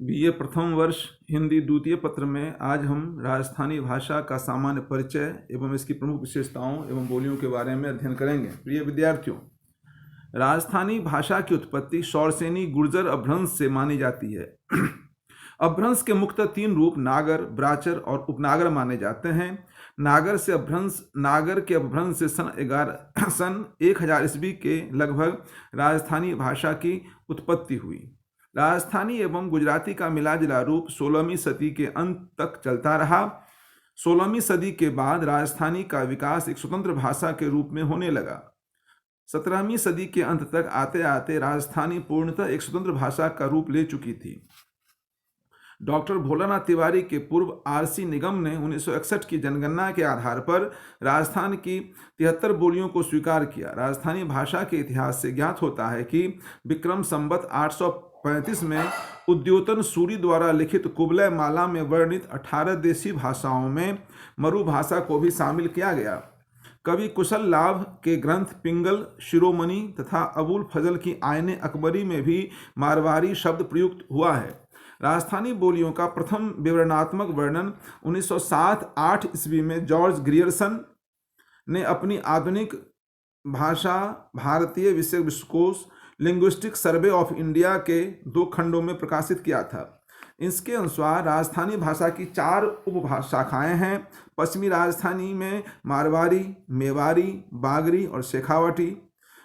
BA प्रथम वर्ष हिंदी द्वितीय पत्र में आज हम राजस्थानी भाषा का सामान्य परिचय एवं इसकी प्रमुख विशेषताओं एवं बोलियों के बारे में अध्ययन करेंगे। प्रिय विद्यार्थियों, राजस्थानी भाषा की उत्पत्ति शौरसेनी गुर्जर अपभ्रंश से मानी जाती है। अपभ्रंश के मुख्यतः तीन रूप नागर, ब्राचर और उपनागर माने जाते हैं। नागर के अपभ्रंश से सन 1000 ईस्वी के लगभग राजस्थानी भाषा की उत्पत्ति हुई। राजस्थानी एवं गुजराती का मिलाजुला रूप 16वीं सदी के अंत तक चलता रहा। 16वीं सदी के बाद राजस्थानी का विकास एक स्वतंत्र भाषा के रूप में होने लगा। 17वीं सदी के अंत तक आते आते राजस्थानी पूर्णतः एक स्वतंत्र भाषा का रूप ले चुकी थी। डॉक्टर भोलानाथ तिवारी के पूर्व आरसी निगम ने 1961 की जनगणना के आधार पर राजस्थान की 73 बोलियों को स्वीकार किया। राजस्थानी भाषा के इतिहास से ज्ञात होता है कि विक्रम संवत 835 में उद्योतन सूरी द्वारा लिखित कुबलय माला में वर्णित 18 देशी भाषाओं में मरु भाषा को भी शामिल किया गया। कवि कुशल लाभ के ग्रंथ पिंगल शिरोमणि तथा अबुल फजल की आयने अकबरी में भी मारवाड़ी शब्द प्रयुक्त हुआ है। राजस्थानी बोलियों का प्रथम विवरणात्मक वर्णन 1907-8 ईस्वी में जॉर्ज ग्रियर्सन ने अपनी आधुनिक भाषा भारतीय विषय विश्वकोश लिंग्विस्टिक सर्वे ऑफ इंडिया के 2 खंडों में प्रकाशित किया था। इसके अनुसार राजस्थानी भाषा की 4 उपशाखाएं हैं। पश्चिमी राजस्थानी में मारवाड़ी, मेवाड़ी, बागरी और शेखावटी।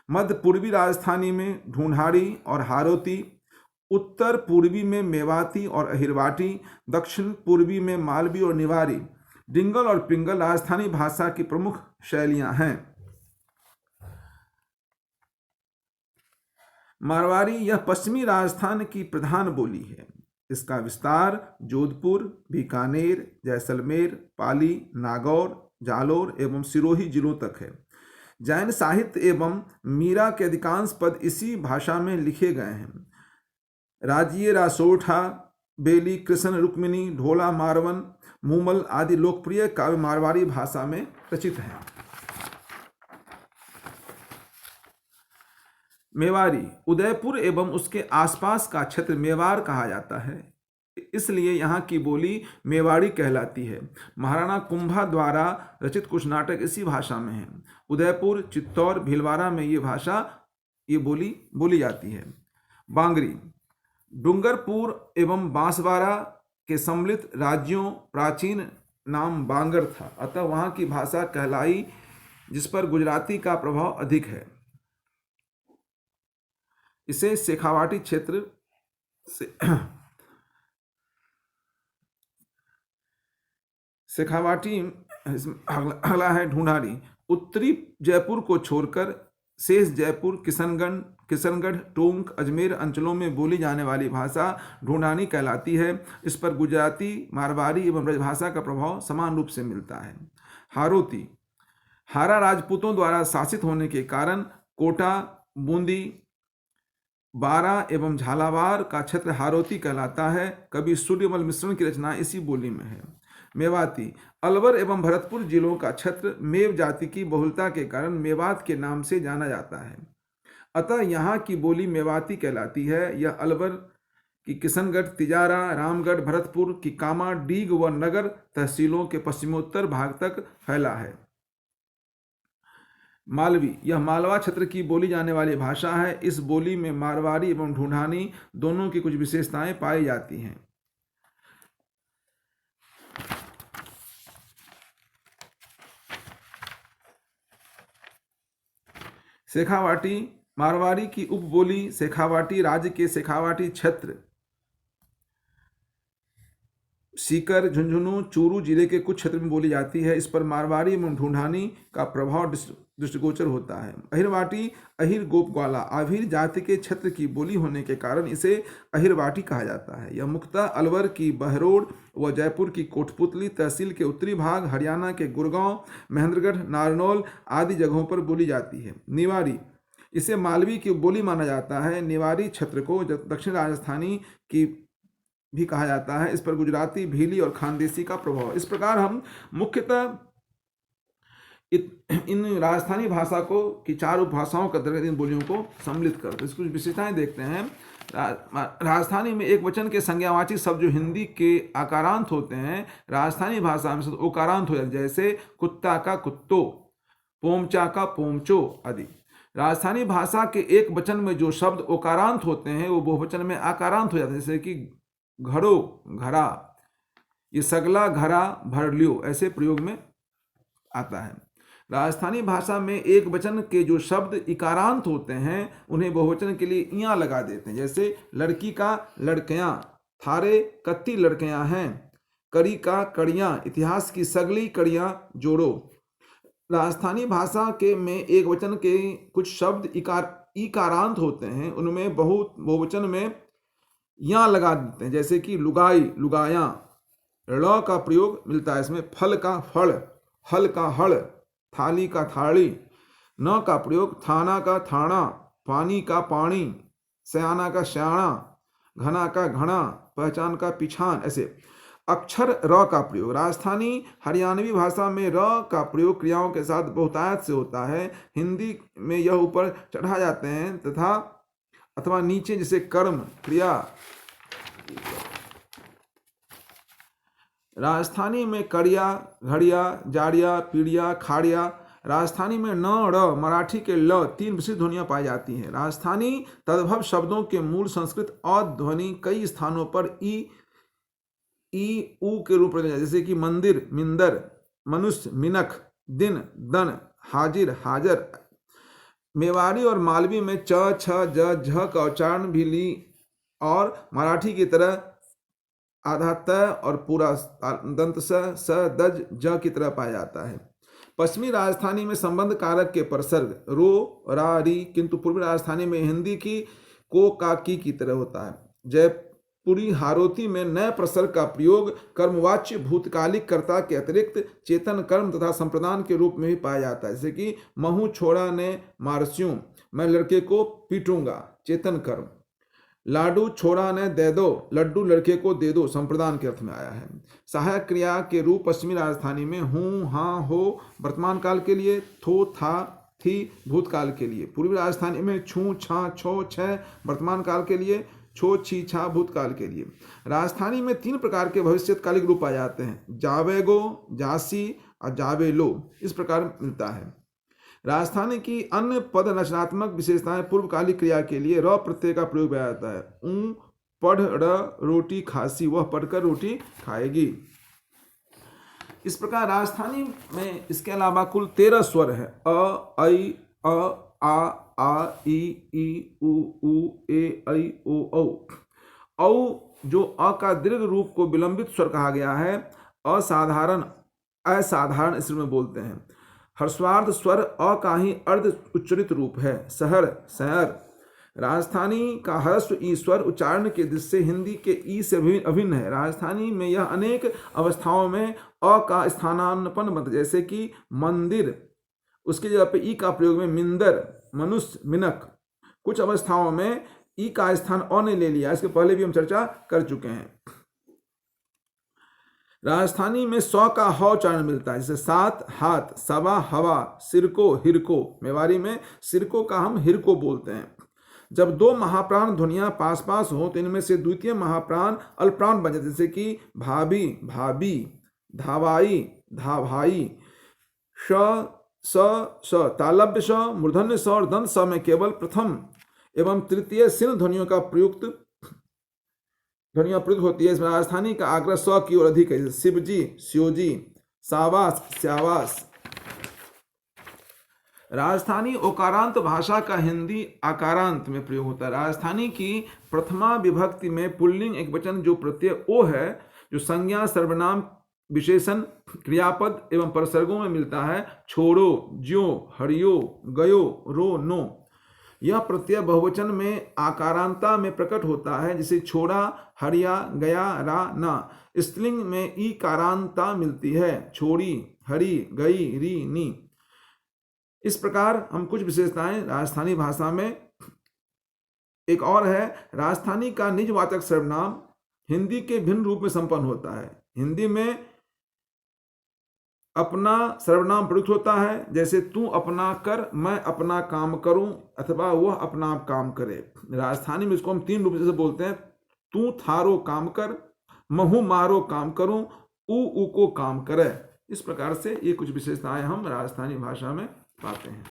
मध्य पूर्वी राजस्थानी में ढूंढाड़ी और हारोती। उत्तर पूर्वी में मेवाती और अहिरवाटी। दक्षिण पूर्वी में मालवी और निवारी। डिंगल और पिंगल राजस्थानी भाषा की प्रमुख शैलियां हैं। मारवाड़ी यह पश्चिमी राजस्थान की प्रधान बोली है। इसका विस्तार जोधपुर, बीकानेर, जैसलमेर, पाली, नागौर, जालोर एवं सिरोही जिलों तक है। जैन साहित्य एवं मीरा के अधिकांश पद इसी भाषा में लिखे गए हैं। राजिये रासोठा, बेली, कृष्ण रुक्मिणी, ढोला मारवन, मूमल आदि लोकप्रिय काव्य मारवाड़ी भाषा में रचित हैं। मेवाड़ी उदयपुर एवं उसके आसपास का क्षेत्र मेवाड़ कहा जाता है, इसलिए यहाँ की बोली मेवाड़ी कहलाती है। महाराणा कुंभा द्वारा रचित कुछ नाटक इसी भाषा में हैं। उदयपुर, चित्तौड़, भीलवाड़ा में ये बोली बोली जाती है। बांगरी डूंगरपुर एवं बांसवाड़ा के सम्मिलित राज्यों प्राचीन नाम बांगर था, अतः वहाँ की भाषा कहलाई, जिस पर गुजराती का प्रभाव अधिक है। इसे शेखावाटी क्षेत्र से शेखावाटी अगला है ढूंढाड़ी। उत्तरी जयपुर को छोड़कर शेष जयपुर, किशनगढ़, टोंक, अजमेर अंचलों में बोली जाने वाली भाषा ढूंढानी कहलाती है। इस पर गुजराती, मारवाड़ी एवं ब्रजभाषा का प्रभाव समान रूप से मिलता है। हारोती हारा राजपूतों द्वारा शासित होने के कारण कोटा, बूंदी, बारा एवं झालावाड़ का क्षेत्र हारोती कहलाता है। कवि सूर्यमल मिश्रण की रचना इसी बोली में है। मेवाती अलवर एवं भरतपुर जिलों का क्षेत्र मेव जाति की बहुलता के कारण मेवात के नाम से जाना जाता है, अतः यहाँ की बोली मेवाती कहलाती है। यह अलवर की किशनगढ़, तिजारा, रामगढ़, भरतपुर की कामा, डीग व नगर तहसीलों के पश्चिमोत्तर भाग तक फैला है। मालवी यह मालवा क्षेत्र की बोली जाने वाली भाषा है। इस बोली में मारवाड़ी एवं ढूंढानी दोनों की कुछ विशेषताएं पाई जाती हैं। शेखावाटी मारवाड़ी की उपबोली शेखावाटी राज्य के शेखावाटी क्षेत्र सीकर, झुंझुनू, चूरू जिले के कुछ क्षेत्र में बोली जाती है। इस पर मारवाड़ी एवं ढूंढानी का प्रभाव दृष्टिगोचर होता है। अहिरवाटी अहिर गोपग्वाला आभीर जाति के क्षेत्र की बोली होने के कारण इसे अहिरवाटी कहा जाता है। यह मुख्यतः अलवर की बहरोड व जयपुर की कोटपुतली तहसील के उत्तरी भाग, हरियाणा के गुड़गांव, महेंद्रगढ़, नारनौल आदि जगहों पर बोली जाती है। निवाड़ी इसे मालवी की बोली माना जाता है। निवाड़ी क्षेत्र को दक्षिण राजस्थानी की भी कहा जाता है। इस पर गुजराती, भीली और खानदेशी का प्रभाव। इस प्रकार हम मुख्यतः इन राजस्थानी भाषा को की 4 उपभाषाओं का दर्ज इन बोलियों को सम्मिलित करते हैं। इसकी कुछ विशेषताएं देखते हैं। राजस्थानी में एक वचन के संज्ञावाची शब्द जो हिंदी के आकारांत होते हैं, राजस्थानी भाषा में ओकारांत हो जाते हैं, जैसे कुत्ता का कुत्तो, पोमचा का पोमचो आदि। राजस्थानी भाषा के एक वचन में जो शब्द ओकारांत होते हैं वो बहुवचन में आकारांत हो जाते हैं, जैसे कि घड़ो, घड़ा, ये सगला, घड़ा, भरलियो ऐसे प्रयोग में आता है। राजस्थानी भाषा में एक वचन के जो शब्द इकारांत होते हैं उन्हें बहुवचन के लिए इयां लगा देते हैं, जैसे लड़की का लड़कियां, थारे कत्ती लड़कियां हैं, कड़ी का कड़ियां, इतिहास की सगली कड़ियां जोड़ो। राजस्थानी भाषा के में एक वचन के कुछ शब्द इकारांत होते हैं, उनमें बहुवचन में या लगा देते हैं, जैसे कि लुगाई, लुगाया। ड़ का प्रयोग मिलता है इसमें, फल का फल, हल का हल, थाली का थाली। न का प्रयोग थाना का थाना, पानी का पानी, सयाना का श्याणा, घना का घना, पहचान का पिछान। ऐसे अक्षर र का प्रयोग राजस्थानी हरियाणवी भाषा में र का प्रयोग क्रियाओं के साथ बहुतायत से होता है। हिंदी में यह ऊपर चढ़ा जाते हैं तथा अथवा नीचे, जैसे कर्म, क्रिया। राजस्थानी में कड़िया, घड़िया, जाड़िया, पीड़िया, खाड़िया। राजस्थानी में न, ड़, मराठी के ल, तीन विशिष्ट ध्वनियां पाई जाती हैं। राजस्थानी तद्भव शब्दों के मूल संस्कृत अ ध्वनि कई स्थानों पर ई ऊ के रूप में, जैसे कि मंदिर, मिंदर, मनुष्य, मिनख, दिन, दन, हाजिर, हाजर। मेवाड़ी और मालवी में च, छ, ज, झ का उच्चारण भी ली और मराठी की तरह आधा त और पूरा दंत स, दज, ज की तरह पाया जाता है। पश्चिमी राजस्थानी में संबंध कारक के परसर्ग रो, रा, री, किंतु पूर्वी राजस्थानी में हिंदी की को, का, की तरह होता है। जयपुरी हारोती में नए प्रसर्ग का प्रयोग कर्मवाच्य भूतकालिक कर्ता के अतिरिक्त चेतन कर्म तथा संप्रदान के रूप में भी पाया जाता है, जैसे कि महू छोड़ा ने मारस्यूं, मैं लड़के को पीटूंगा, चेतन कर्म। लाडू छोड़ा ने दे दो, लड्डू लड़के को दे दो, संप्रदान के अर्थ में आया है। सहायक क्रिया के रूप पश्चिमी राजस्थानी में हूँ, हाँ, हो वर्तमान काल के लिए, थो, था, थी भूतकाल के लिए। पूर्वी राजस्थानी में छू, छा, छो, छ वर्तमान काल के लिए, छो, छी, छा भूतकाल के लिए। राजस्थानी में तीन प्रकार के भविष्यकालिक रूप आ जाते हैं, जावेगो, जासी और जावेलो, इस प्रकार मिलता है। राजस्थानी की अन्य पद रचनात्मक विशेषताएं पूर्वकालिक क्रिया के लिए र प्रत्यय का प्रयोग किया जाता है। ऊ पढ़ र रोटी खासी, वह पढ़कर रोटी खाएगी। इस प्रकार राजस्थानी में इसके अलावा कुल 13 स्वर है। अ, ऐ, आ, ई, उ, ए, ऐ, ओ, औ। औ जो अ का दीर्घ रूप को विलंबित स्वर कहा गया है, असाधारण, असाधारण इस में बोलते हैं। हर्षवार्ध स्वर अ का ही अर्ध उच्चरित रूप है, शहर, शहर। राजस्थानी का ह्रस्व ई स्वर उच्चारण के दृष्टि से हिंदी के ई से अभिन्न है। राजस्थानी में यह अनेक अवस्थाओं में अ का स्थानापन्न बनता है, जैसे कि मंदिर, उसकी जगह पे ई का प्रयोग में मिंदर, मनुष्य, मिनख। कुछ अवस्थाओं में ई का स्थान अ ने ले लिया, इसके पहले भी हम चर्चा कर चुके हैं। राजस्थानी में सौ का ह उच्चारण मिलता है, जैसे सात, हाथ, सवा, हवा, सिरको, हिरको। मेवाड़ी में सिरको का हम हिरको बोलते हैं। जब दो महाप्राण ध्वनियां पास पास हो तो इनमें से द्वितीय महाप्राण अल्पप्राण बन जाते, जैसे कि भाभी, भाभी, धावाई, धाभाई। श, तालव्य श, मूर्धन्य स और दंत स में केवल प्रथम एवं तृतीय सिन ध्वनियों का ध्वनियां प्रयुक्त होती है। इसमें राजस्थानी का आग्रह स की ओर अधिक है, शिवजी, शिवजी, सावास, स्यावास। राजस्थानी ओकारांत भाषा का हिंदी आकारांत में प्रयोग होता है। राजस्थानी की प्रथमा विभक्ति में पुल्लिंग एक वचन जो प्रत्यय ओ है, जो संज्ञा, सर्वनाम, विशेषण, क्रियापद एवं परसर्गों में मिलता है, छोड़ो, ज्यो, हरियो, गयो, रो, नो। यह प्रत्यय बहुवचन में आकारांता में प्रकट होता है, जिसे छोड़ा, हरिया, गया, रा, ना। स्त्रीलिंग में ई कारांता मिलती है, छोड़ी, हरी, गई, री, नी। इस प्रकार हम कुछ विशेषताएं राजस्थानी भाषा में। एक और है, राजस्थानी का निजवाचक सर्वनाम हिंदी के भिन्न रूप में संपन्न होता है। हिंदी में अपना सर्वनाम प्रयुक्त होता है, जैसे तू अपना कर, मैं अपना काम करूं, अथवा वह अपना काम करे। राजस्थानी में इसको हम 3 रूप से बोलते हैं। तू थारो काम कर, महू मारो काम करूं, ऊ को काम करे। इस प्रकार से ये कुछ विशेषताएं हम राजस्थानी भाषा में पाते हैं।